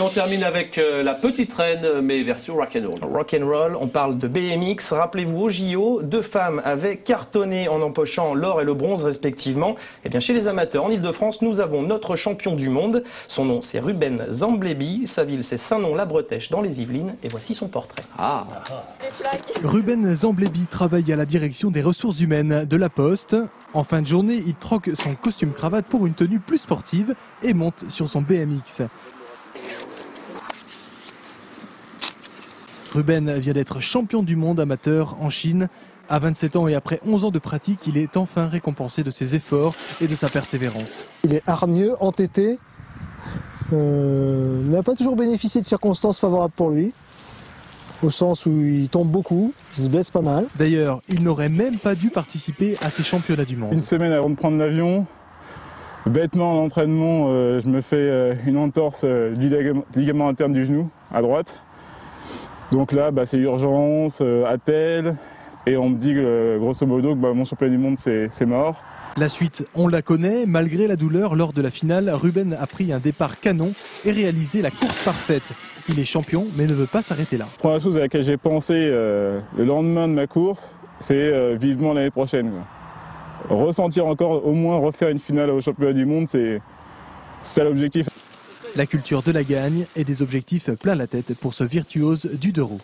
on termine avec la petite reine, mais version rock'n'roll. Rock'n'roll, on parle de BMX. Rappelez-vous, au JO, 2 femmes avaient cartonné en empochant l'or et le bronze respectivement. Et bien, chez les amateurs en Ile-de-France, nous avons notre champion du monde. Son nom, c'est Ruben Zambléby. Sa ville, c'est Saint-Nom-la-Bretèche dans les Yvelines. Et voici son portrait. Ruben Zambléby travaille à la direction des ressources humaines de la Poste. En fin de journée, il troque son costume cravate pour une tenue plus sportive et monte sur son BMX. Ruben vient d'être champion du monde amateur en Chine. À 27 ans et après 11 ans de pratique, il est enfin récompensé de ses efforts et de sa persévérance. Il est hargneux, entêté, n'a pas toujours bénéficié de circonstances favorables pour lui, au sens où il tombe beaucoup, il se blesse pas mal. D'ailleurs, il n'aurait même pas dû participer à ces championnats du monde. Une semaine avant de prendre l'avion, bêtement en entraînement, je me fais une entorse du ligament interne du genou à droite. Donc là, c'est urgence, attelle, et on me dit que, grosso modo que mon championnat du monde c'est mort. La suite, on la connaît. Malgré la douleur lors de la finale, Ruben a pris un départ canon et réalisé la course parfaite. Il est champion, mais ne veut pas s'arrêter là. La première chose à laquelle j'ai pensé le lendemain de ma course, c'est vivement l'année prochaine, quoi. Ressentir encore, au moins refaire une finale au championnat du monde, c'est ça l'objectif. La culture de la gagne et des objectifs plein la tête pour ce virtuose du deux roues.